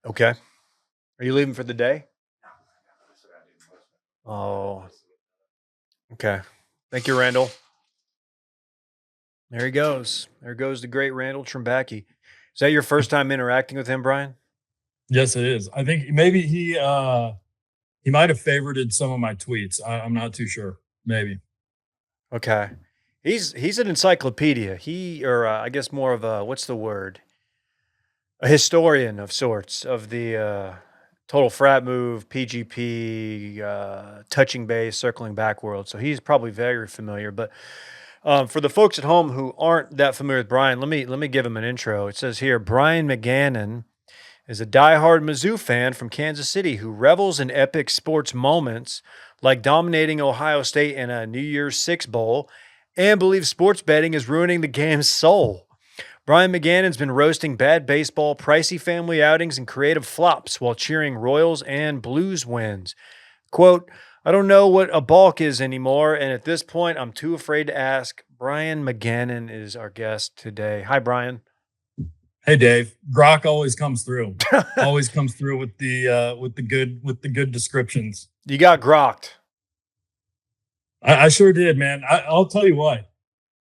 Okay. Are you leaving for the day? Oh, okay. Thank you, Randall. There he goes. There goes the great Randall Trimbacki. Is that your first time interacting with him, Brian? Yes, it is. I think maybe he might have favorited some of my tweets. I'm not too sure. Maybe. Okay. He's an encyclopedia. I guess more of a what's the word? A historian of sorts of the total frat move, PGP, touching base, circling back world. So he's probably very familiar. But for the folks at home who aren't that familiar with Brian, let me give him an intro. It says here Brian McGannon is a diehard Mizzou fan from Kansas City who revels in epic sports moments like dominating Ohio State in a New Year's Six Bowl and believes sports betting is ruining the game's soul. Brian McGannon's been roasting bad baseball, pricey family outings, and creative flops while cheering Royals and Blues wins. Quote, I don't know what a balk is anymore, and at this point, I'm too afraid to ask. Brian McGannon is our guest today. Hi, Brian. Hey, Dave. Grok always comes through. Always comes through with the good descriptions. You got grokked. I sure did, man. I'll tell you what.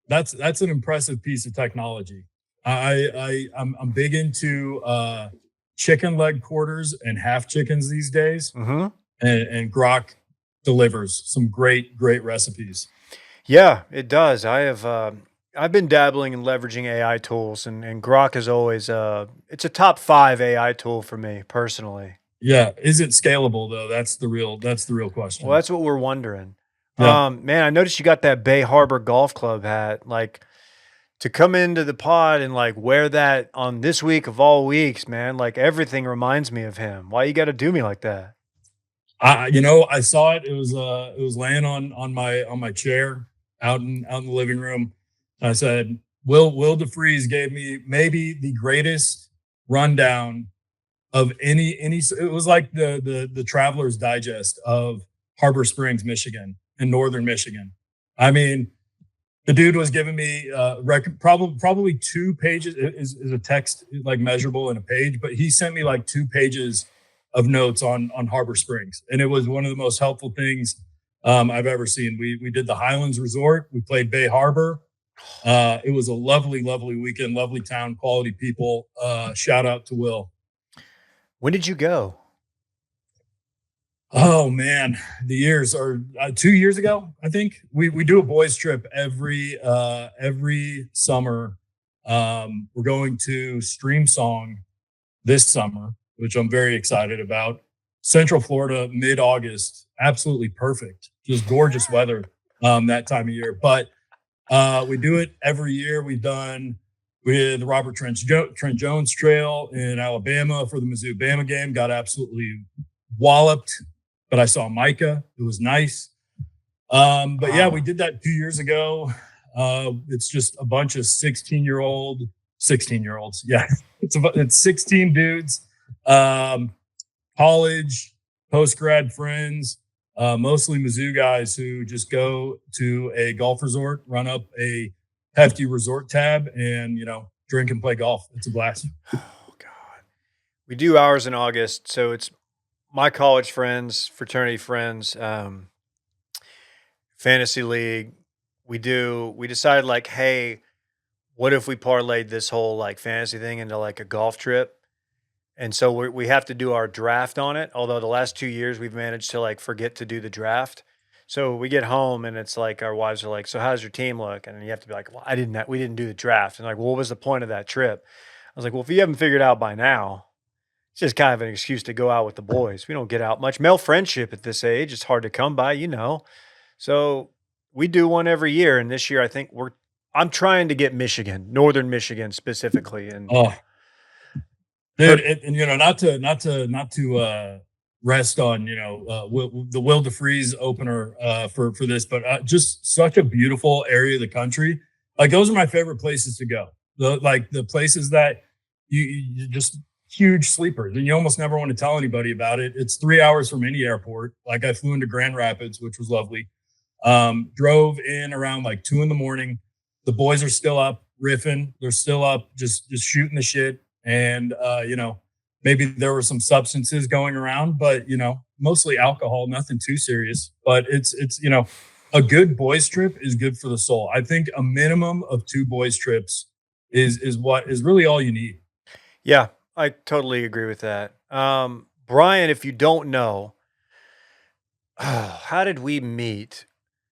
That's an impressive piece of technology. I'm big into chicken leg quarters and half chickens these days, Mm-hmm. and Grok delivers some great recipes. Yeah, it does. I've been dabbling in leveraging AI tools, and Grok is always it's a top 5 AI tool for me personally. Yeah, is it scalable though? That's the real Well, question. that's what we're wondering. Yeah. Man, I noticed you got that Bay Harbor Golf Club hat. Like to come into the pod and like wear that on this week of all weeks, man. Like everything reminds me of him. Why you got to do me like that? I saw it. It was laying on my chair out in the living room. I said, Will DeFreeze gave me maybe the greatest rundown of any. It was like the Traveler's Digest of Harbor Springs, Michigan, and northern Michigan. I mean, the dude was giving me probably 2 pages is a text like measurable in a page, but he sent me like 2 pages of notes on Harbor Springs, and it was one of the most helpful things I've ever seen. We did the Highlands Resort. We played Bay Harbor. It was a lovely weekend, lovely town, quality people. Shout out to Will. When did you go? Oh man, the years are 2 years ago. I think we do a boys trip every summer. We're going to Stream Song this summer, which I'm very excited about. Central Florida, mid August, absolutely perfect, just gorgeous weather that time of year. But we do it every year. We've done with Robert Trent Jones Trail in Alabama for the Mizzou Bama game. Got absolutely walloped, but I saw Micah. It was nice. But yeah, we did that 2 years ago. It's just a bunch of 16-year-olds. Yeah, it's 16 dudes, college, post grad friends, mostly Mizzou guys who just go to a golf resort, run up a hefty resort tab, and drink and play golf. It's a blast. Oh God. We do ours in August, so it's my college friends, fraternity friends, fantasy league. We decided like, hey, what if we parlayed this whole like fantasy thing into like a golf trip? And so we have to do our draft on it. Although the last 2 years we've managed to like forget to do the draft. So we get home and it's like our wives are like, "So how's your team look?" And you have to be like, "Well, we didn't do the draft." And like, well, "What was the point of that trip?" I was like, "Well, if you haven't figured out by now, it's just kind of an excuse to go out with the boys. We don't get out much. Male friendship at this age, it's hard to come by, you know." So we do one every year, and this year I think I'm trying to get Michigan, Northern Michigan specifically, and Oh, dude, heard and not to rest on the Will DeFreeze opener for this, but just such a beautiful area of the country. Like those are my favorite places to go. The places that you just huge sleepers, and you almost never want to tell anybody about it. It's 3 hours from any airport. Like I flew into Grand Rapids, which was lovely. Drove in around like 2 in the morning. The boys are still up riffing. They're still up, just shooting the shit. And maybe there were some substances going around, but mostly alcohol, nothing too serious. But it's a good boys trip is good for the soul. I think a minimum of 2 boys trips is what is really all you need. Yeah, I totally agree with that. Brian, if you don't know, how did we meet?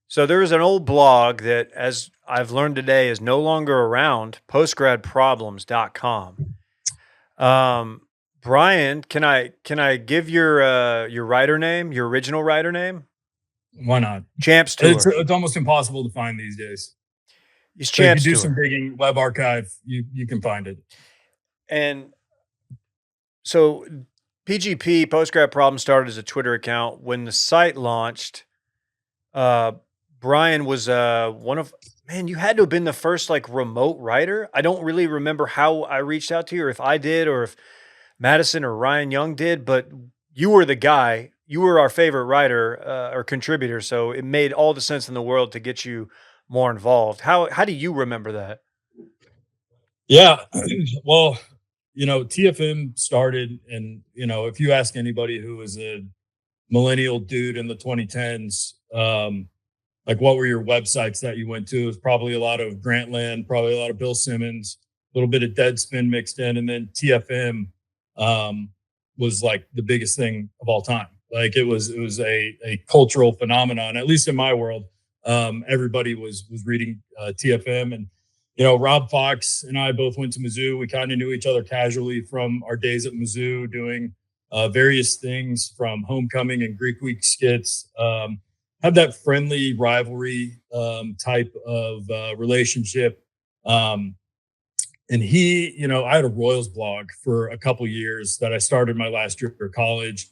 So there was an old blog that, as I've learned today, is no longer around, postgradproblems.com. Brian, can I give your writer name, your original writer name? Why not? Champs It's Tour. it's almost impossible to find these days. He's So if you Champs do some Tour. digging, Web Archive, you can find it. And so PGP, Postgrad Problem, started as a Twitter account. When the site launched, Brian was one of, man, you had to have been the first like remote writer. I don't really remember how I reached out to you, or if I did, or if Madison or Ryan Young did, but you were the guy. You were our favorite writer or contributor, so it made all the sense in the world to get you more involved. How do you remember that? Yeah. Well, TFM started, and if you ask anybody who was a millennial dude in the 2010s, like what were your websites that you went to? It was probably a lot of Grantland, probably a lot of Bill Simmons, a little bit of Deadspin mixed in, and then TFM was like the biggest thing of all time. Like it was a cultural phenomenon, at least in my world. Everybody was reading TFM, and Rob Fox and I both went to Mizzou. We kind of knew each other casually from our days at Mizzou, doing various things from homecoming and Greek Week skits. Had that friendly rivalry type of relationship. And I had a Royals blog for a couple years that I started my last year of college,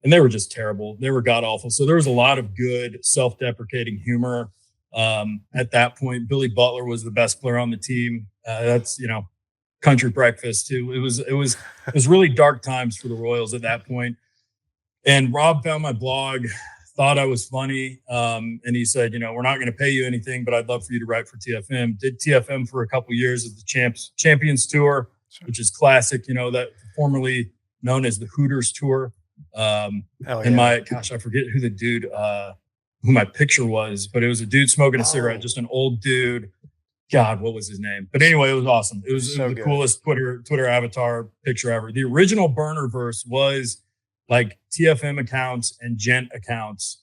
and they were just terrible. They were god awful. So there was a lot of good self-deprecating humor. At that point, Billy Butler was the best player on the team. That's country breakfast too. It was really dark times for the Royals at that point. And Rob found my blog, thought I was funny, and he said, we're not going to pay you anything, but I'd love for you to write for TFM. Did TFM for a couple years of the Champions Tour, which is classic. That formerly known as the Hooters Tour. And I forget who the dude, who my picture was, but it was a dude smoking a cigarette, just an old dude. God, what was his name? But anyway, it was awesome. It was the coolest Twitter avatar picture ever. The original burnerverse was like TFM accounts and Gent accounts.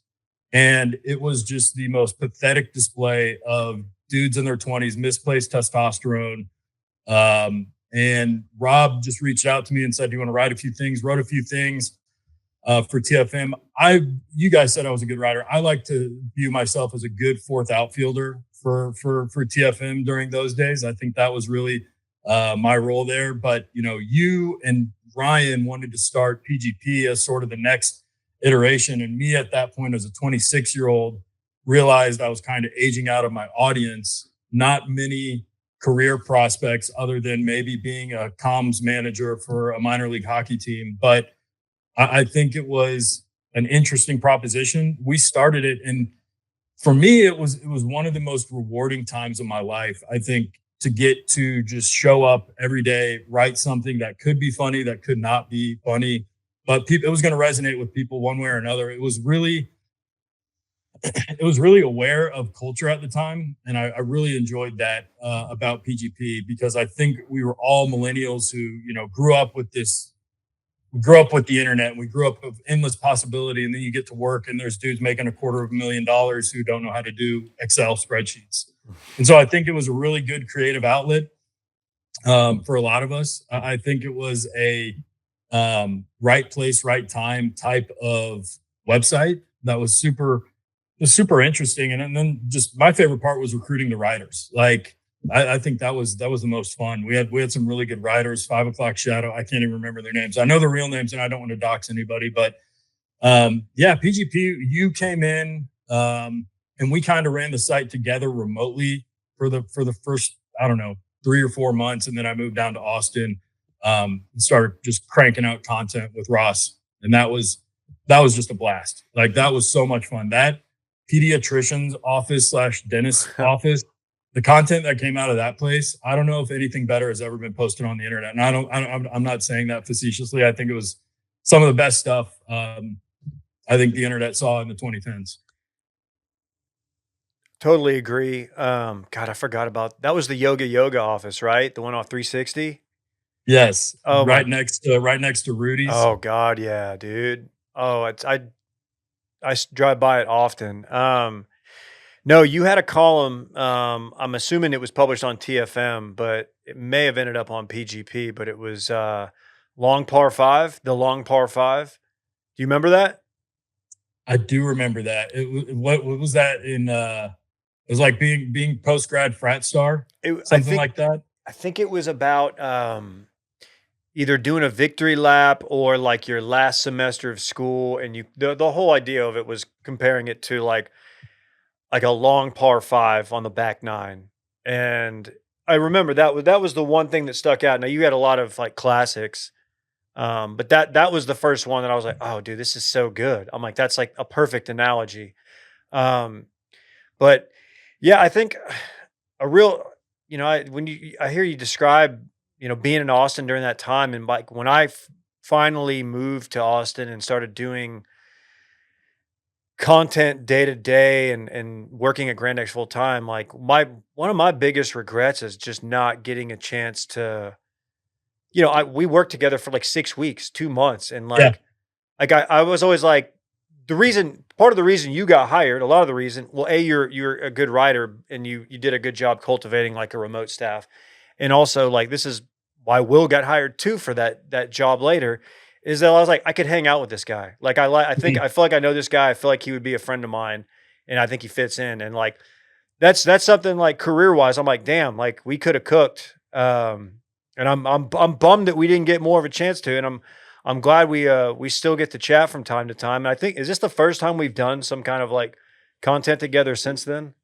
And it was just the most pathetic display of dudes in their 20s, misplaced testosterone. And Rob just reached out to me and said, do you want to write a few things? Wrote a few things for TFM. You guys said I was a good writer. I like to view myself as a good fourth outfielder for TFM during those days. I think that was really my role there. But, you and Ryan wanted to start PGP as sort of the next iteration. And me at that point as a 26-year-old realized I was kind of aging out of my audience. Not many career prospects other than maybe being a comms manager for a minor league hockey team. But I think it was an interesting proposition. We started it, and for me, it was one of the most rewarding times of my life. I think to get to just show up every day, write something that could be funny, that could not be funny, but it was going to resonate with people one way or another. It was really aware of culture at the time, and I really enjoyed that about PGP, because I think we were all millennials who grew up with this. We grew up with the internet, and we grew up with endless possibility. And then you get to work and there's dudes making $250,000 who don't know how to do Excel spreadsheets. And so I think it was a really good creative outlet for a lot of us. I think it was a right place, right time type of website that was super interesting. And then just my favorite part was recruiting the writers. Like, I think that was the most fun. We had some really good writers. 5 O'Clock Shadow. I can't even remember their names. I know their real names, and I don't want to dox anybody. But PGP. You came in, and we kind of ran the site together remotely for the first 3 or 4 months, and then I moved down to Austin and started just cranking out content with Ross, and that was just a blast. Like, that was so much fun. That pediatrician's office / dentist's office. the content that came out of that place, I don't know if anything better has ever been posted on the internet. And I'm not saying that facetiously. I think it was some of the best stuff I think the internet saw in the 2010s. Totally agree. God, I forgot about that was the yoga office, right? The one off 360. Yes, Oh my. right next to Rudy's. Oh God, yeah, dude. Oh, drive by it often. No, you had a column. I'm assuming it was published on TFM, but it may have ended up on PGP. But it was long par five, the long par five. Do you remember that? I do remember that. What was that in? It was like being post grad frat star, It, I something think like that. I think it was about either doing a victory lap or like your last semester of school, and the whole idea of it was comparing it to like a long par five on the back nine. And I remember that was the one thing that stuck out. Now you had a lot of like classics, but that was the first one that I was like, oh, dude, this is so good. I'm like, that's like a perfect analogy. Um, but yeah, I think a real, I hear you describe, being in Austin during that time, and like when I finally moved to Austin and started doing content day to day and working at Grand X full time, like one of my biggest regrets is just not getting a chance to, we worked together for like 6 weeks, 2 months, and Yeah, I was always like, part of the reason you got hired, a lot of the reason, well, you're a good writer and you did a good job cultivating like a remote staff, and also like this is why Will got hired too for that job later, is that I was like, I could hang out with this guy. Like I think mhm, I feel like I know this guy. I feel like he would be a friend of mine, and I think he fits in. And like that's something like career wise. I'm like, damn, like we could have cooked. And I'm bummed that we didn't get more of a chance to. And I'm glad we still get to chat from time to time. And I think, is this the first time we've done some kind of like content together since then?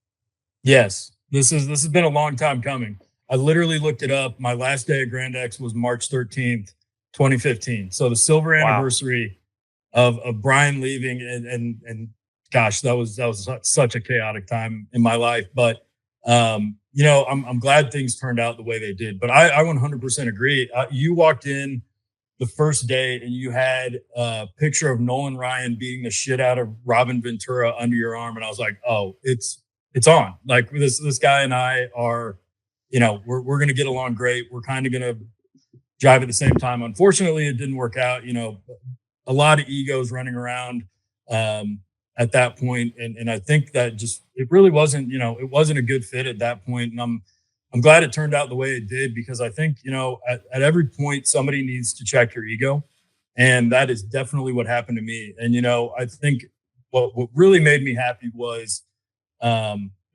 yes. This has been a long time coming. I literally looked it up. My last day at Grand X was March 13th, 2015. So the silver Wow. anniversary of Brian leaving, and gosh, that was such a chaotic time in my life. But I'm glad things turned out the way they did. But I 100% agree. You walked in the first day and you had a picture of Nolan Ryan beating the shit out of Robin Ventura under your arm, and I was like, oh, it's on. Like this guy and I are, we're gonna get along great. We're kind of gonna drive at the same time. Unfortunately, it didn't work out. A lot of egos running around at that point, and I think that just it really wasn't it wasn't a good fit at that point. And I'm glad it turned out the way it did, because I think at every point somebody needs to check your ego, and that is definitely what happened to me. And I think what really made me happy was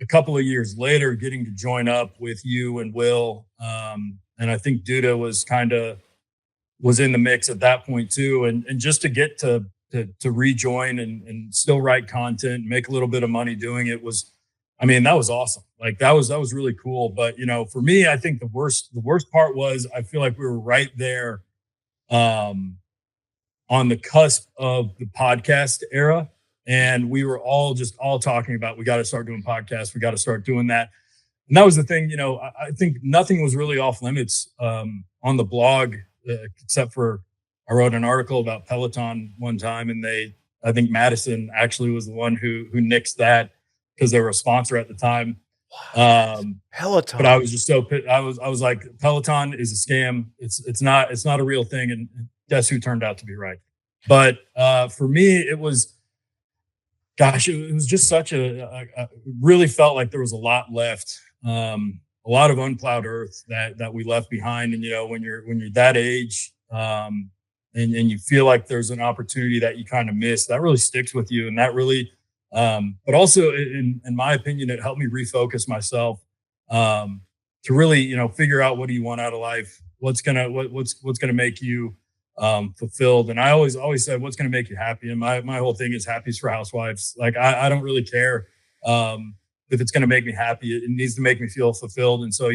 a couple of years later getting to join up with you and Will, and I think Duda was in the mix at that point too. And just to get to rejoin and still write content, make a little bit of money doing it was, I mean, that was awesome. Like that was really cool. But for me, I think the worst part was I feel like we were right there um on the cusp of the podcast era. And we were all talking about, we got to start doing podcasts. We got to start doing that. And that was the thing, I think nothing was really off limits on the blog, except for I wrote an article about Peloton one time, and I think Madison actually was the one who nixed that because they were a sponsor at the time. What? But I Peloton. was just so I was like, Peloton is a scam. It's not a real thing. And guess who turned out to be right? But for me, it was, gosh, it was just such really felt like there was a lot left, a lot of unplowed earth that we left behind. And when you're that age, and you feel like there's an opportunity that you kind of miss, that really sticks with you. And that really, but also in my opinion, it helped me refocus myself, to really, figure out what do you want out of life, what's gonna make you fulfilled. And I always said, what's going to make you happy? And my whole thing is happy for housewives. Like I don't really care if it's going to make me happy. It needs to make me feel fulfilled. And so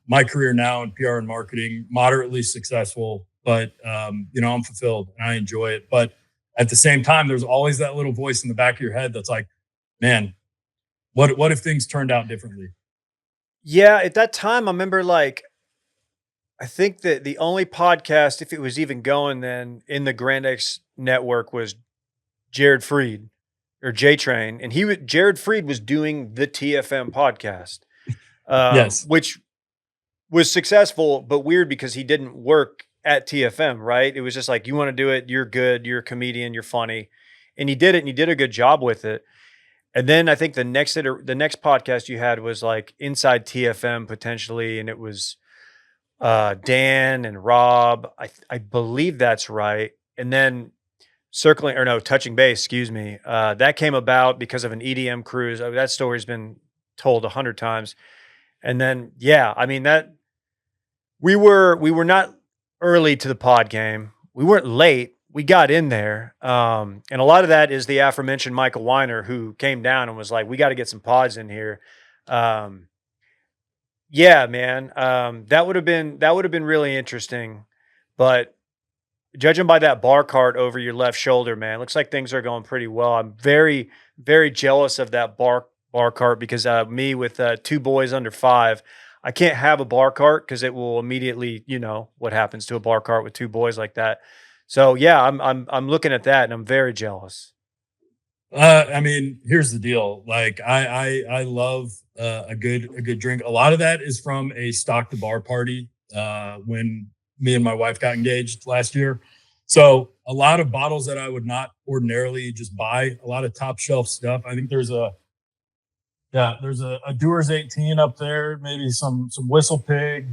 my career now in PR and marketing, moderately successful, but I'm fulfilled and I enjoy it. But at the same time, there's always that little voice in the back of your head that's like, man, what if things turned out differently? Yeah, at that time, I remember like I think that the only podcast, if it was even going then, in the Grand X network was Jared Freed or J Train, and Jared Freed was doing the TFM podcast, Yes. which was successful but weird because he didn't work at TFM, right? It was just like, you want to do it, you're good, you're a comedian, you're funny, and he did it, and he did a good job with it. And then I think the next podcast you had was like Inside TFM potentially, and it was Dan and Rob. I believe that's right. And then circling or no, touching base, excuse me. That came about because of an EDM cruise. That story's been told 100 times. And then yeah, I mean that we were not early to the pod game. We weren't late. We got in there. And a lot of that is the aforementioned Michael Weiner who came down and was like, we got to get some pods in here. Um, yeah, man. That would have been really interesting. But judging by that bar cart over your left shoulder, man, looks like things are going pretty well. I'm very, very jealous of that bar cart because me with two boys under 5, I can't have a bar cart because it will immediately, you know, what happens to a bar cart with two boys like that. So yeah, I'm looking at that and I'm very jealous. I mean, here's the deal. Like, I love a good drink. A lot of that is from a stock to bar party when me and my wife got engaged last year. So a lot of bottles that I would not ordinarily just buy. A lot of top shelf stuff. I think there's a Dewar's 18 up there. Maybe some Whistle Pig.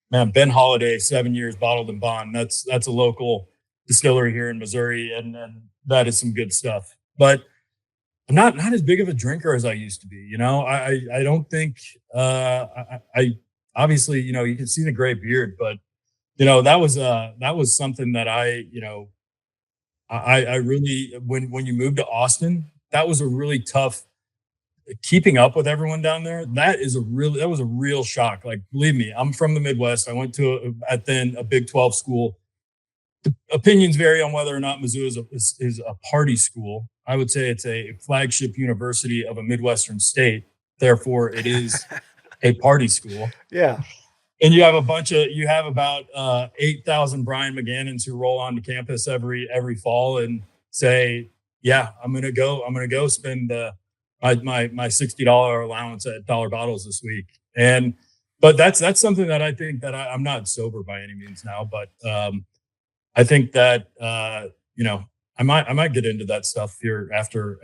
Man, Ben Holiday, 7 years bottled and bond. That's a local distillery here in Missouri, and that is some good stuff. But I'm not as big of a drinker as I used to be. You know, I don't think I obviously, you know, you can see the gray beard, but you know that was something that I really, when you moved to Austin, that was a really tough keeping up with everyone down there. That was a real shock. Like, believe me, I'm from the Midwest. I went to at then a Big 12 school. Opinions vary on whether or not Mizzou is a party school. I would say it's a flagship university of a Midwestern state. Therefore, it is a party school. Yeah. And you have about 8,000 Brian McGannons who roll onto campus every fall and say, yeah, I'm gonna go spend my $60 allowance at Dollar Bottles this week. And but that's something that I think that I'm not sober by any means now, but I think that I might get into that stuff here after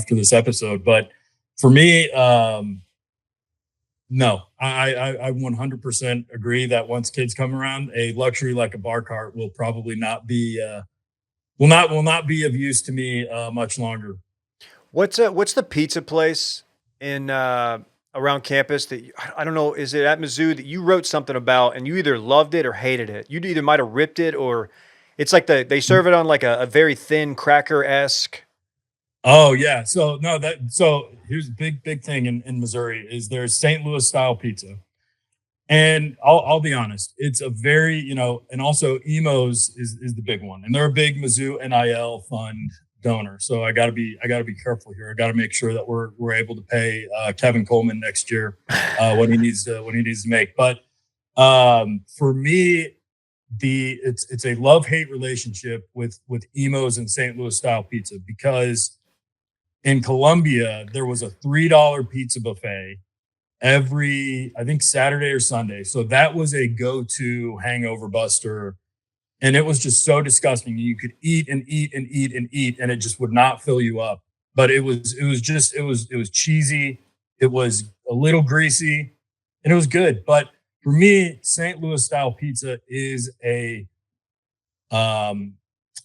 this episode. But for me, no, I 100% agree that once kids come around, a luxury like a bar cart will probably not be will not be of use to me much longer. What's the pizza place in around campus that I don't know, is it at Mizzou that you wrote something about and you either loved it or hated it? You either might have ripped it or it's like they serve it on like a very thin cracker esque. Oh yeah, so here's a big thing in Missouri is there's St. Louis style pizza. And I'll be honest, it's a very, and also Emos is the big one, and they're a big Mizzou NIL fund donor. So I gotta be careful here. I gotta make sure that we're able to pay Kevin Coleman next year what he needs to make. But for me, it's a love hate relationship with Emos and St. Louis style pizza because in Columbia there was a $3 pizza buffet every, I think, Saturday or Sunday. So that was a go-to hangover buster. And it was just so disgusting. You could eat and eat and eat and eat, and it just would not fill you up. But it was cheesy, it was a little greasy, and it was good. But for me, St. Louis style pizza is um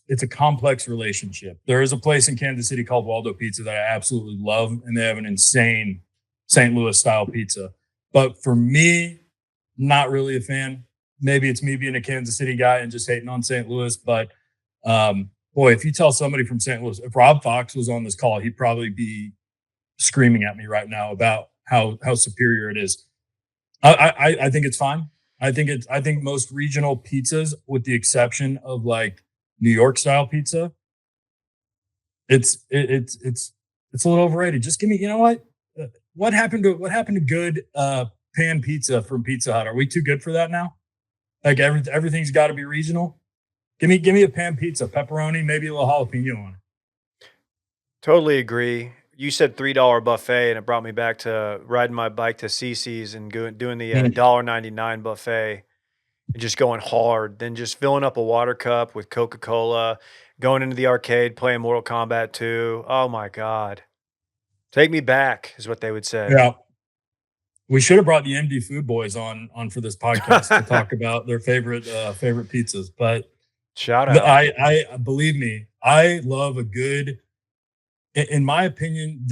it's a complex relationship. There is a place in Kansas City called Waldo Pizza that I absolutely love, and they have an insane St. Louis style pizza. But for me, not really a fan. Maybe it's me being a Kansas City guy and just hating on St. Louis. But boy, if you tell somebody from St. Louis, if Rob Fox was on this call, he'd probably be screaming at me right now about how superior it is. I think it's fine. I think most regional pizzas, with the exception of like New York style pizza, it's a little overrated. Just give me, you know what? what happened to good pan pizza from Pizza Hut? Are we too good for that now? Like everything's got to be regional. Give me a pan pizza, pepperoni, maybe a little jalapeno on it. Totally agree. You said $3 buffet, and it brought me back to riding my bike to CC's and doing the Mm. $1.99 buffet and just going hard. Then just filling up a water cup with Coca Cola, going into the arcade, playing Mortal Kombat 2. Oh my God. Take me back, is what they would say. Yeah, we should have brought the MD Food Boys on for this podcast to talk about their favorite pizzas. But Shout out. I believe me, I love a good. In my opinion,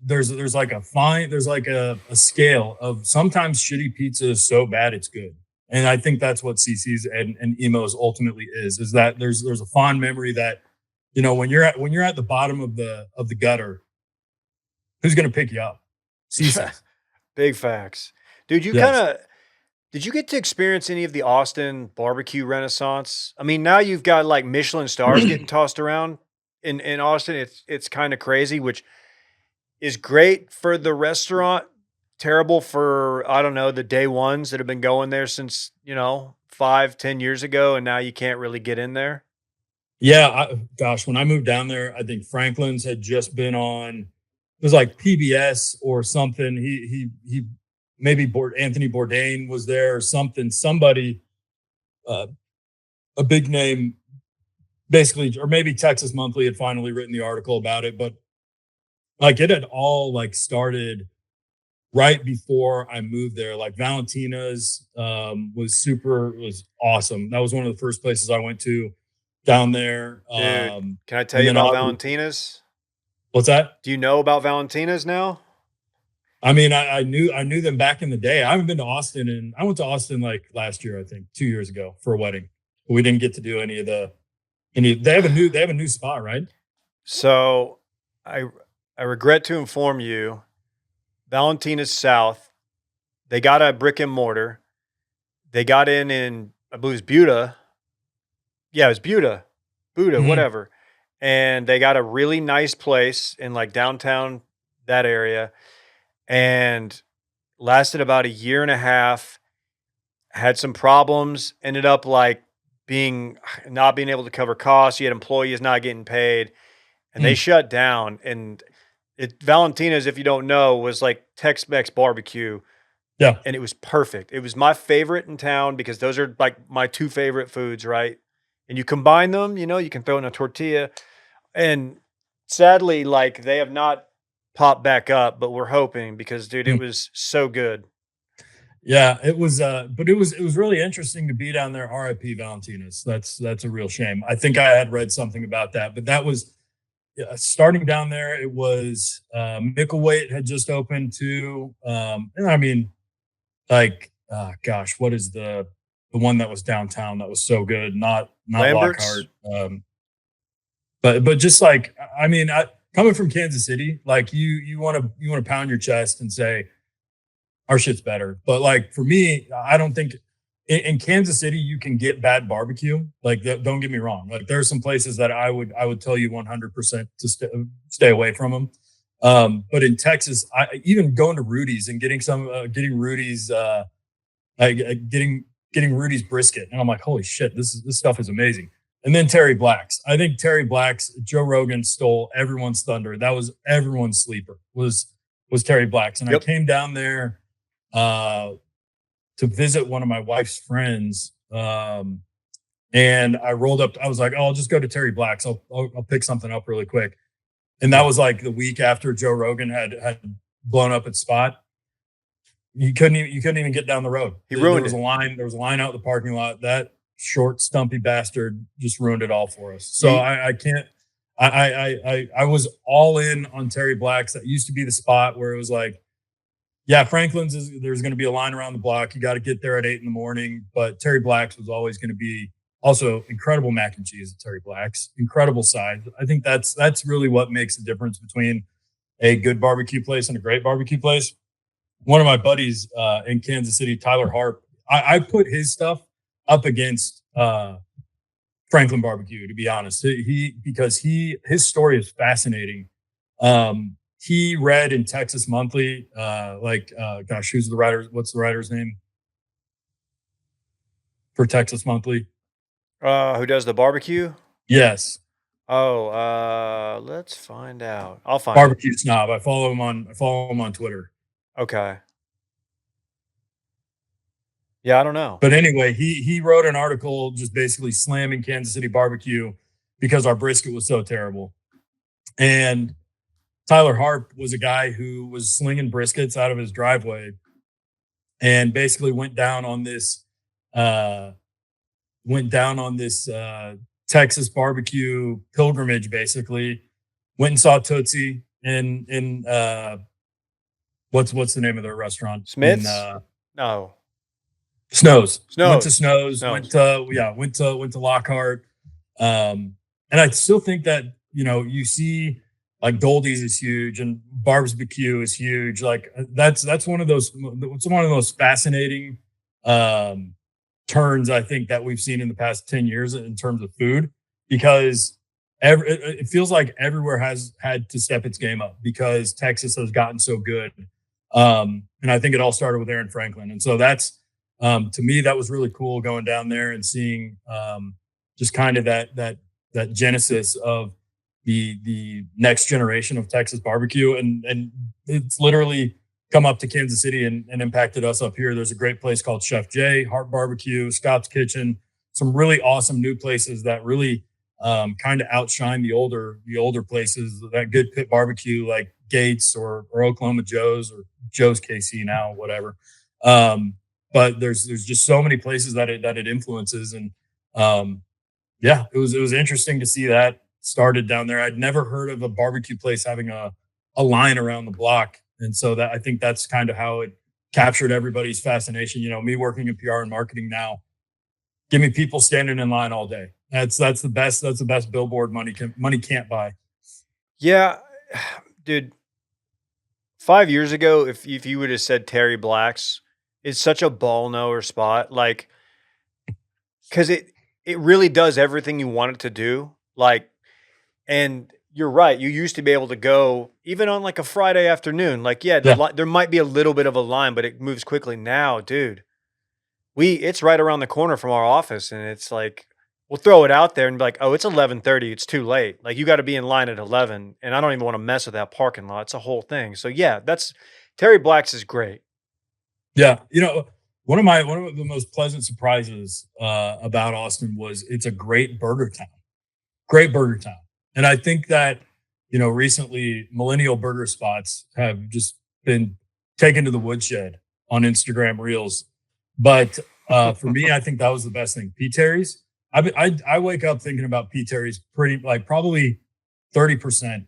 there's like a fine, there's like a scale of sometimes shitty pizza is so bad it's good. And I think that's what CC's and Emo's ultimately is that there's a fond memory that, you know, when you're at the bottom of the gutter, who's gonna pick you up? CC's. Big facts. Dude, you Yes. kinda did you get to experience any of the Austin barbecue renaissance? I mean, now you've got, like, Michelin stars getting tossed around in Austin. It's kinda crazy, which is great for the restaurant, terrible for, I don't know, the day ones that have been going there since, 5, 10 years ago, and now you can't really get in there. Yeah, gosh, when I moved down there, I think Franklin's had just been on. It was like PBS or something. He maybe Anthony Bourdain was there or something. Somebody, uh, a big name, basically, or maybe Texas Monthly had finally written the article about it. But like it had all like started right before I moved there. Like Valentina's was awesome. That was one of the first places I went to down there. Dude, can I tell And you then about Valentina's? what's that? Do you know about Valentina's now? I mean, I knew them back in the day. I haven't been to Austin, and I went to Austin like last year, I think, 2 years ago for a wedding. But we didn't get to do any of the any. They have a new spot, right? So, I I regret to inform you, Valentina's South, they got a brick and mortar. They got in, I believe it was Buda. Yeah, it was Buda, Mhm. whatever. And they got a really nice place in like downtown, that area, and lasted about a year and a half. Had some problems, ended up like being not being able to cover costs. You had employees not getting paid, and they Mm. shut down. And Valentina's, if you don't know, was like Tex-Mex barbecue, Yeah. and it was perfect. It was my favorite in town because those are like my two favorite foods, right? And you combine them, you can throw in a tortilla. And sadly, like they have not popped back up, but we're hoping because dude, it Mm. was so good. Yeah, it was but it was really interesting to be down there. RIP Valentina's. That's a real shame. I think I had read something about that, but that was, yeah, starting down there. It was Micklethwait had just opened too. And I mean, like, gosh, what is the one that was downtown that was so good? Not Lockhart. Lambert's. But just like, I mean, coming from Kansas City, like you want to pound your chest and say our shit's better. But like for me, I don't think in Kansas City you can get bad barbecue. Like don't get me wrong. Like there are some places that I would tell you 100% to stay away from them. But in Texas, even going to Rudy's and getting getting Rudy's getting Rudy's brisket, and I'm like, holy shit, this stuff is amazing. And then Terry Black's. I think Terry Black's. Joe Rogan stole everyone's thunder. That was everyone's sleeper. Was Terry Black's, and I Yep. came down there uh, to visit one of my wife's friends. And I rolled up. I was like, "Oh, I'll just go to Terry Black's. I'll pick something up really quick." And that was like the week after Joe Rogan had blown up its spot. You couldn't even get down the road. He There ruined was a it. line. There was a line out the parking lot. That short, stumpy bastard just ruined it all for us. So Ye I can't. I was all in on Terry Black's. That used to be the spot where it was like, yeah, Franklin's is there's going to be a line around the block. You got to get there at 8 in the morning. But Terry Black's was always going to be also incredible mac and cheese at Terry Black's, incredible size. I think that's really what makes the difference between a good barbecue place and a great barbecue place. One of my buddies in Kansas City, Tyler Harp, I put his stuff up against Franklin Barbecue, to be honest. Because his story is fascinating. he read in Texas Monthly, gosh, who's the writer? What's the writer's name for Texas Monthly? Who does the barbecue? Yes, Oh, let's find out. I'll find it. Barbecue Snob. I follow him on Twitter. Okay. Yeah, I don't know. But anyway, he wrote an article just basically slamming Kansas City barbecue because our brisket was so terrible. And Tyler Harp was a guy who was slinging briskets out of his driveway and basically uh, went down on this Texas barbecue pilgrimage. Basically, went and saw Tootsie in what's the name of their restaurant in Smith's? No. Snows. Went to Snows. Snows. Went to Lockhart. And I still think that you see like Goldie's is huge and barbecue is huge. Like that's one of those. It's one of the most fascinating turns I think that we've seen in the past 10 years in terms of food, because it feels like everywhere has had to step its game up because Texas has gotten so good. And I think it all started with Aaron Franklin. And so that's, to me, that was really cool going down there and seeing just kind of that genesis of the next generation of Texas barbecue. And it's literally come up to Kansas City and impacted us up here. There's a great place called Chef Jay, Heart Barbecue, Scott's Kitchen, some really awesome new places that really kind of outshine the older places. That good pit barbecue like Gates or Oklahoma Joe's or Joe's KC now, whatever. But there's just so many places that it influences, and it was interesting to see that started down there. I'd never heard of a barbecue place having a line around the block. And so that I think that's kind of how it captured everybody's fascination. Me working in PR and marketing now, give me people standing in line all day. That's the best billboard money can't buy. Yeah, dude. 5 years ago, if you would have said Terry Black's, it's such a ball knower spot, like, because it really does everything you want it to do. Like, and you're right. You used to be able to go even on like a Friday afternoon. Like, yeah, there might be a little bit of a line, but it moves quickly now, dude. It's right around the corner from our office, and it's like we'll throw it out there and be like, oh, it's 11:30. It's too late. Like, you got to be in line at 11, and I don't even want to mess with that parking lot. It's a whole thing. So yeah, that's Terry Black's is great. Yeah, one of the most pleasant surprises about Austin was it's a great burger town. Great burger town. And I think that, recently millennial burger spots have just been taken to the woodshed on Instagram Reels. But for me, I think that was the best thing. P. Terry's. I wake up thinking about P. Terry's probably 30%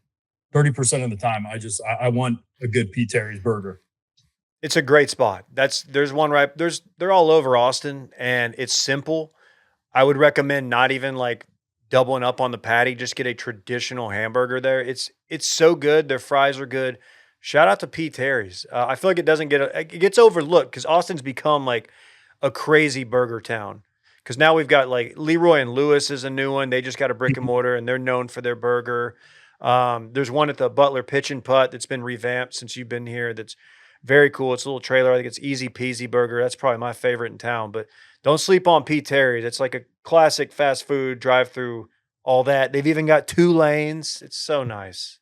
of the time. I want a good P. Terry's burger. It's a great spot. There's one right they're all over Austin, and it's simple. I would recommend not even like doubling up on the patty. Just get a traditional hamburger there. It's so good. Their fries are good. Shout out to Pete Terry's. I feel like it gets overlooked because Austin's become like a crazy burger town. Because now we've got like Leroy and Lewis is a new one. They just got a brick and mortar, and they're known for their burger. There's one at the Butler Pitch and Putt that's been revamped since you've been here. That's very cool. It's a little trailer. I think it's Easy Peasy Burger. That's probably my favorite in town. But don't sleep on Pete Terry's. It's like a classic fast food drive-through, all that. They've even got 2 lanes. It's so nice.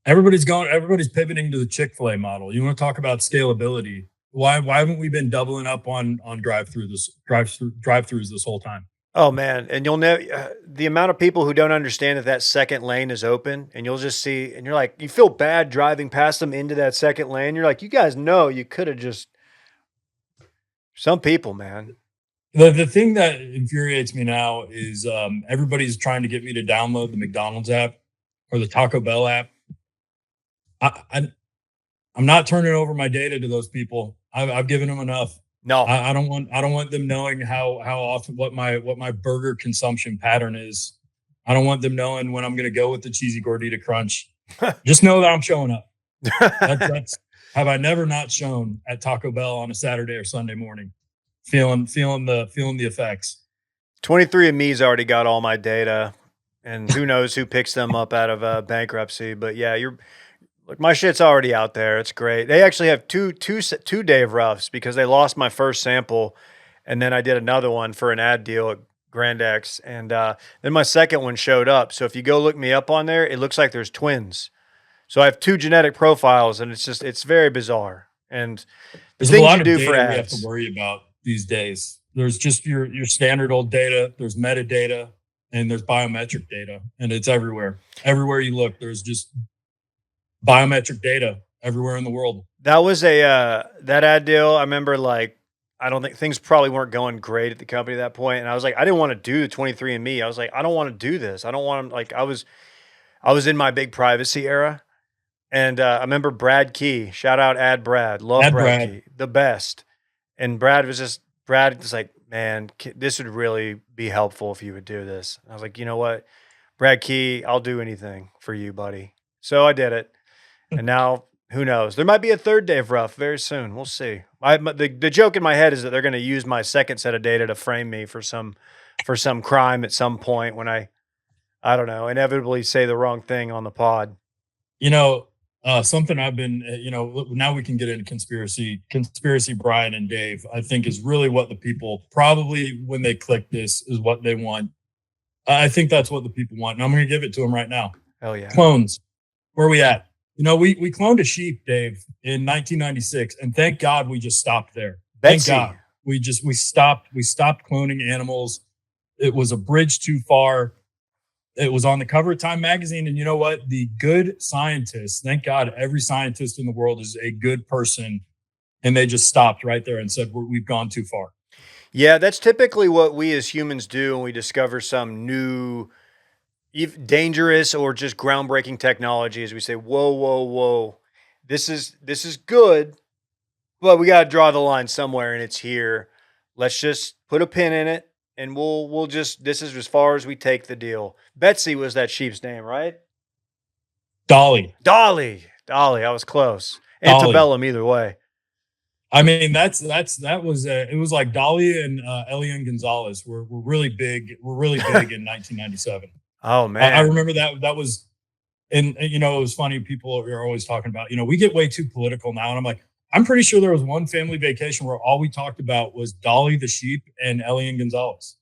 Everybody's pivoting to the Chick-fil-A model. You want to talk about scalability? Why haven't we been doubling up on drive-throughs this whole time? Oh man, and you'll know the amount of people who don't understand that second lane is open, and you'll just see, and you're like, you feel bad driving past them into that second lane. You're like, you guys know you could have just. Some people, man. The thing that infuriates me now is everybody's trying to get me to download the McDonald's app or the Taco Bell app. I'm not turning over my data to those people. I've given them enough. No, I don't want them knowing how often what my burger consumption pattern is. I don't want them knowing when I'm going to go with the cheesy gordita crunch. Just know that I'm showing up. That's have I never not shown at Taco Bell on a Saturday or Sunday morning, feeling the effects. 23andMe's already got all my data, and who knows who picks them up out of bankruptcy. But yeah, Look, my shit's already out there. It's great. They actually have two Dave roughs because they lost my first sample, and then I did another one for an ad deal at Grand X, and then my second one showed up. So if you go look me up on there, it looks like there's twins. So I have two genetic profiles, and it's very bizarre. And the There's a things lot you of do for data we have to ads. worry about these days. There's just your standard old data, there's metadata, and there's biometric data, and it's everywhere. Everywhere you look, there's just biometric data everywhere in the world. That was a that ad deal. I remember like I don't think things probably weren't going great at the company at that point, and I was like, I didn't want to do the 23andMe. I was like, I don't want to do this. I don't want to like. I was in my big privacy era, and I remember Brad Key. Shout out Ad Brad. Love Ad Brad Brad, Key, the best. And Brad was like, man, this would really be helpful if you would do this. And I was like, you know what, Brad Key, I'll do anything for you, buddy. So I did it. And now, who knows? There might be a third Dave Ruff very soon. We'll see. The joke in my head is that they're going to use my second set of data to frame me for some crime at some point when I don't know, inevitably say the wrong thing on the pod. you know, something I've been, now we can get into conspiracy Brian and Dave, I think is really what the people probably when they click this is what they want. I think that's what the people want. And I'm going to give it to them right now. Hell yeah. Clones. Where are we at? We cloned a sheep, Dave, in 1996, and thank God we just stopped there. Betsy. Thank God we stopped cloning animals. It was a bridge too far. It was on the cover of Time magazine, and you know what? The good scientists, thank God, every scientist in the world is a good person, and they just stopped right there and said we've gone too far. Yeah, that's typically what we as humans do when we discover some new dangerous or just groundbreaking technology is we say, whoa, whoa, whoa, this is good, but we got to draw the line somewhere and it's here. Let's just put a pin in it and we'll just, this is as far as we take the deal. Betsy was that sheep's name, right? Dolly. Dolly. I was close. Dolly. Antebellum either way. I mean, that was it was like Dolly and Elian Gonzalez were really big. Were really big in 1997. Oh man, I remember that was, and it was funny. People are always talking about, we get way too political now, and I'm like, I'm pretty sure there was one family vacation where all we talked about was Dolly the sheep and Elian Gonzalez.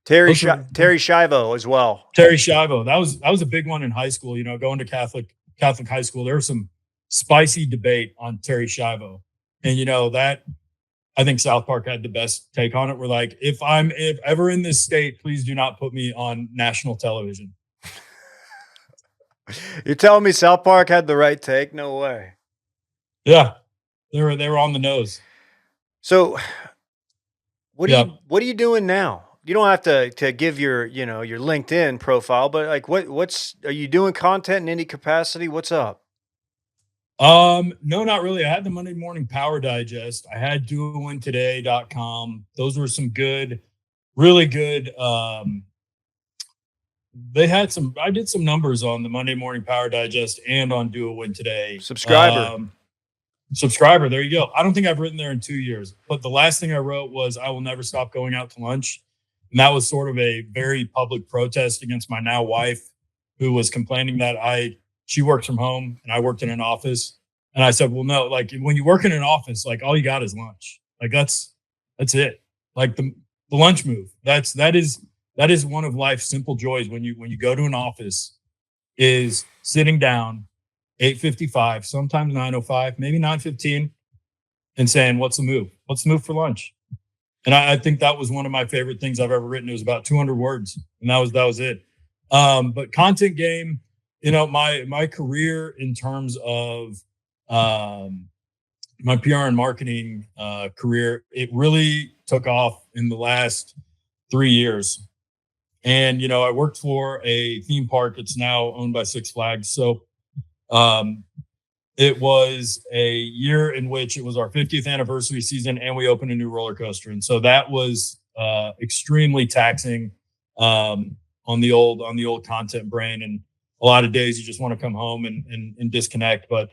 Terry Schiavo as well. Terry Schiavo. That was a big one in high school. Going to Catholic high school, there was some spicy debate on Terry Schiavo, and that I think South Park had the best take on it. We're like, if ever in this state, please do not put me on national television. You're telling me South Park had the right take? No way. Yeah, they were on the nose. So, what are you doing now? You don't have to give your your LinkedIn profile, but like what's are you doing content in any capacity? What's up? No, not really. I had the Monday Morning Power Digest. I had doawintoday.com. Those were some good, really good. They had I did some numbers on the Monday Morning Power Digest and on Do a Win Today. Subscriber. There you go. I don't think I've written there in 2 years, but the last thing I wrote was, I will never stop going out to lunch. And that was sort of a very public protest against my now wife, who was complaining that she works from home and I worked in an office. And I said, well, no, like when you work in an office, like all you got is lunch. Like that's it. Like the lunch move. That is one of life's simple joys when you go to an office, is sitting down 8:55, sometimes 9:05, maybe 9:15, and saying, what's the move? What's the move for lunch? And I think that was one of my favorite things I've ever written. It was about 200 words, and that was it. But content game, my career in terms of my PR and marketing career, it really took off in the last 3 years. And, I worked for a theme park. It's now owned by Six Flags. So it was a year in which it was our 50th anniversary season and we opened a new roller coaster. And so that was extremely taxing on the old content brain. And a lot of days you just want to come home and disconnect. But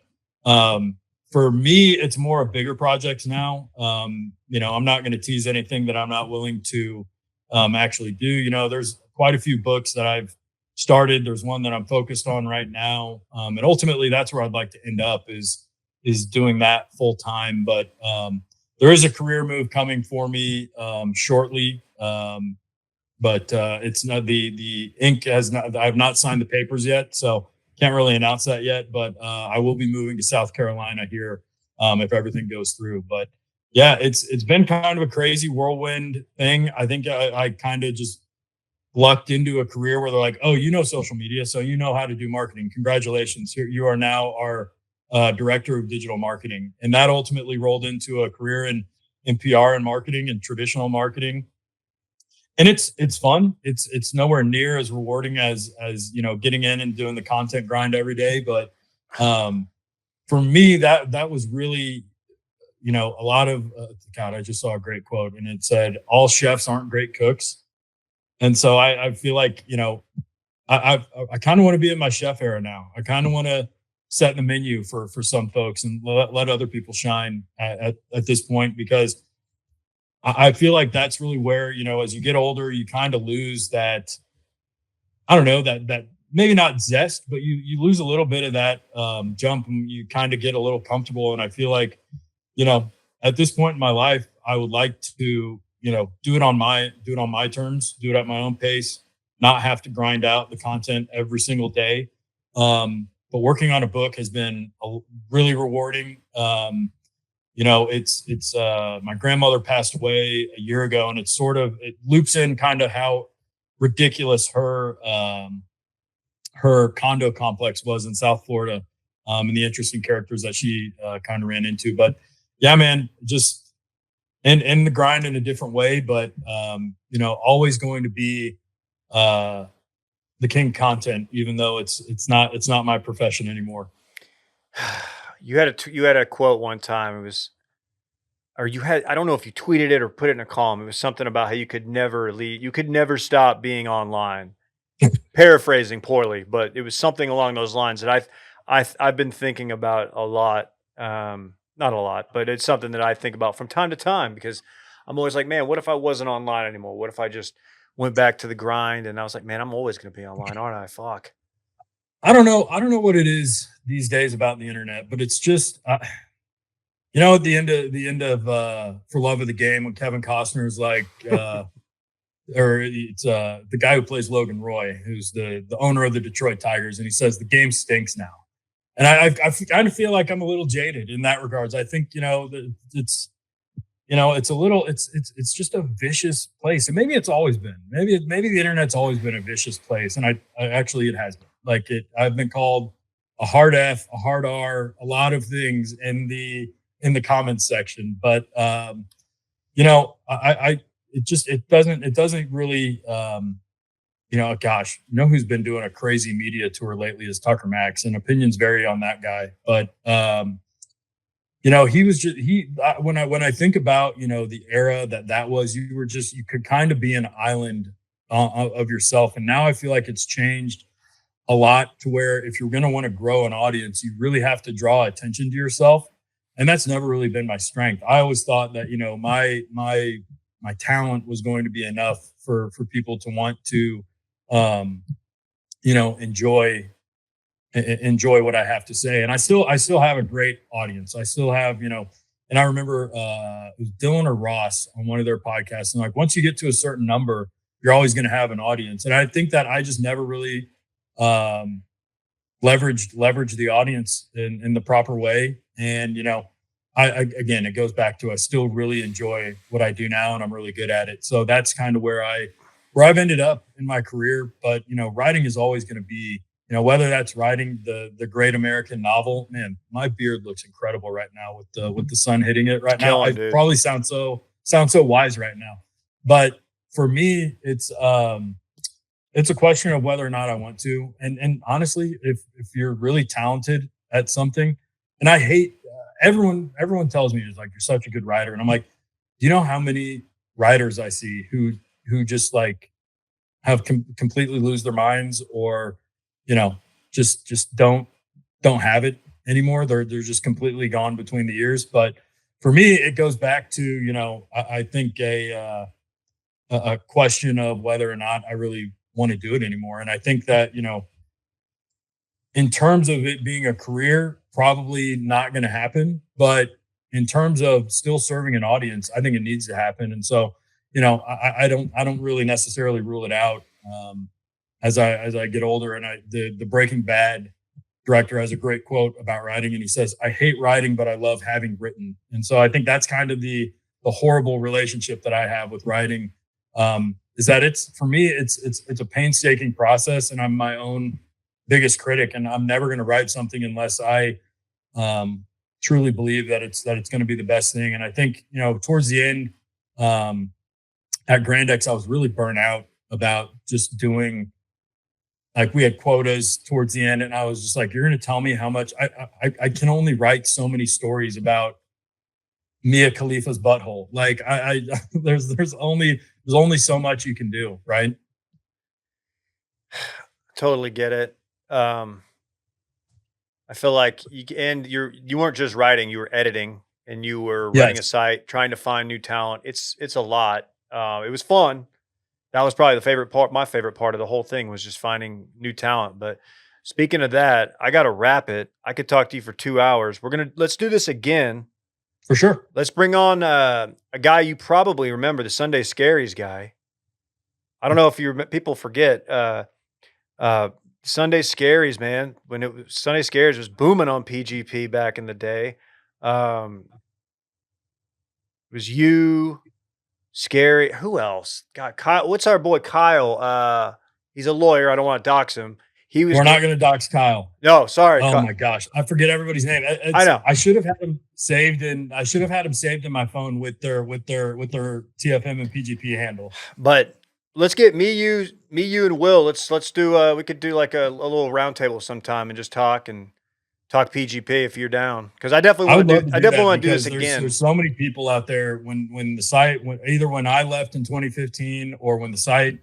for me, it's more of bigger projects now. I'm not going to tease anything that I'm not willing to actually do. There's quite a few books that I've started. There's one that I'm focused on right now, and ultimately that's where I'd like to end up is doing that full time. But there is a career move coming for me shortly. But it's not the ink has not. I have not signed the papers yet, so can't really announce that yet. But I will be moving to South Carolina here if everything goes through. But yeah, it's been kind of a crazy whirlwind thing. I think I kind of just lucked into a career where they're like, oh, you know social media, so you know how to do marketing. Congratulations, here you are now our director of digital marketing, and that ultimately rolled into a career in PR and marketing and traditional marketing. And it's fun. It's nowhere near as rewarding as getting in and doing the content grind every day. But for me, that was really a lot of God. I just saw a great quote, and it said, "All chefs aren't great cooks." And so I feel like I kind of want to be in my chef era now. I kind of want to set the menu for some folks and let other people shine at this point, because I feel like that's really where, as you get older, you kind of lose that, I don't know, that maybe not zest, but you lose a little bit of that jump, and you kind of get a little comfortable. And I feel like, at this point in my life, I would like to, do it on my terms, do it at my own pace, not have to grind out the content every single day. But working on a book has been really rewarding. It's my grandmother passed away a year ago, and it loops in kind of how ridiculous her condo complex was in South Florida, and the interesting characters that she kind of ran into. But yeah, man, just in the grind in a different way, but always going to be the king content, even though it's not my profession anymore. You had a quote one time. It was, or you had, I don't know if you tweeted it or put it in a column. It was something about how you could never leave, you could never stop being online. Paraphrasing poorly, but it was something along those lines that I've been thinking about a lot. Not a lot, but it's something that I think about from time to time, because I'm always like, man, what if I wasn't online anymore? What if I just went back to the grind? And I was like, man, I'm always going to be online, aren't I? Fuck. I don't know what it is these days about the internet, but it's just at the end of For Love of the Game, when Kevin Costner is like or it's the guy who plays Logan Roy, who's the owner of the Detroit Tigers, and he says the game stinks now. And I kind of feel like I'm a little jaded in that regards. I think it's a little it's just a vicious place, and maybe it's always been. Maybe the internet's always been a vicious place, and I actually it has been. Like I've been called a hard F, a hard R, a lot of things in the comments section. But I it doesn't really gosh, who's been doing a crazy media tour lately is Tucker Max, and opinions vary on that guy. But he was just when I think about the era that was, you could kind of be an island of yourself, and now I feel like it's changed a lot to where if you're going to want to grow an audience, you really have to draw attention to yourself, and that's never really been my strength. I always thought that my talent was going to be enough for people to want to enjoy what I have to say. And I still have a great audience. I still have, and I remember it was Dylan or Ross on one of their podcasts, and like, once you get to a certain number, you're always going to have an audience. And I think that I just never really leveraged the audience in the proper way. And I again, it goes back to, I still really enjoy what I do now, and I'm really good at it. So that's kind of where I've ended up in my career. But writing is always going to be, whether that's writing the great American novel. Man, my beard looks incredible right now with the sun hitting it right now. I probably sound so wise right now, but for me, it's a question of whether or not I want to. And honestly, if you're really talented at something, and I hate everyone tells me, it's like, you're such a good writer, and I'm like, do you know how many writers I see who just like have completely lose their minds, or just don't have it anymore. They're just completely gone between the ears. But for me, it goes back to I think a question of whether or not I really want to do it anymore. And I think that, in terms of it being a career, probably not going to happen. But in terms of still serving an audience, I think it needs to happen. And so, I don't really necessarily rule it out as I get older. And the Breaking Bad director has a great quote about writing, and he says, "I hate writing, but I love having written." And so I think that's kind of the horrible relationship that I have with writing. Is that for me, it's a painstaking process, and I'm my own biggest critic, and I'm never going to write something unless I truly believe that it's going to be the best thing. And I think, towards the end at Grand X, I was really burnt out about just doing, like, we had quotas towards the end, and I was just like, you're going to tell me how much I can only write so many stories about Mia Khalifa's butthole. Like, there's only so much you can do, right? Totally get it. I feel like you weren't just writing, you were editing, and you were running a site, trying to find new talent. It's a lot. It was fun. That was probably my favorite part of the whole thing, was just finding new talent. But speaking of that, I got to wrap it. I could talk to you for 2 hours. Let's do this again. For sure. Let's bring on a guy you probably remember, the Sunday Scaries guy. I don't know if people forget Sunday Scaries, man. Sunday Scaries was booming on PGP back in the day. It was you, Scary. Who else? God, Kyle. What's our boy Kyle? He's a lawyer. I don't want to dox him. We're not going to dox Kyle. No, sorry. Oh my gosh, I forget everybody's name. I know. I should have had him saved in my phone with their TFM and PGP handle. But let's get me, you, and Will. Let's do. We could do like a little round table sometime and just talk PGP if you're down. Because I definitely want to do this again. There's so many people out there when the site either when I left in 2015 or when the site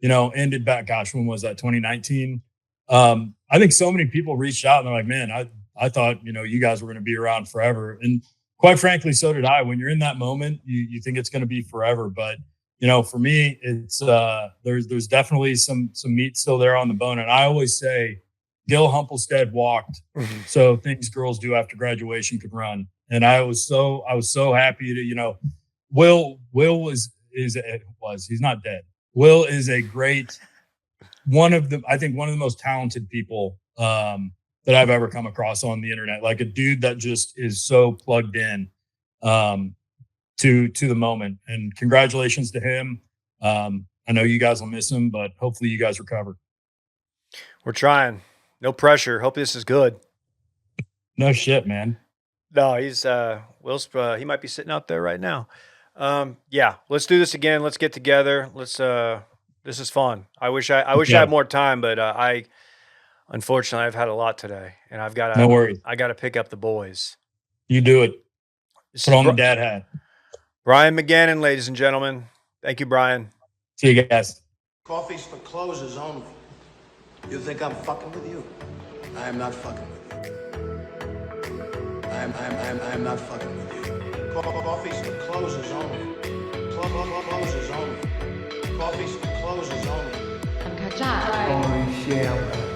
ended back. Gosh, when was that? 2019. I think so many people reached out and they're like, man, I thought, you guys were going to be around forever. And quite frankly, so did I. When you're in that moment, you think it's going to be forever. But, for me, it's, there's definitely some meat still there on the bone. And I always say Gil Humplestead walked so things girls do after graduation could run. And I was so happy to, Will he's not dead. Will is a great, one of the most talented people that I've ever come across on the internet. Like a dude that just is so plugged in to the moment. And congratulations to him. I know you guys will miss him, but hopefully you guys recover. We're trying. No pressure. Hope this is good. No shit, man. No, he's Will's. He might be sitting out there right now. Yeah, let's do this again. Let's get together. This is fun. I wish I had more time, but unfortunately I've had a lot today, and I've got to. No worries. I got to pick up the boys. You do it. Put on the dad hat. Brian McGannon, ladies and gentlemen. Thank you, Brian. See you guys. Coffee's for closers only. You think I'm fucking with you? I am not fucking with you. I am not fucking with you. Coffee's for closers only. Closers only. Coffee's for closers only. Holy shit.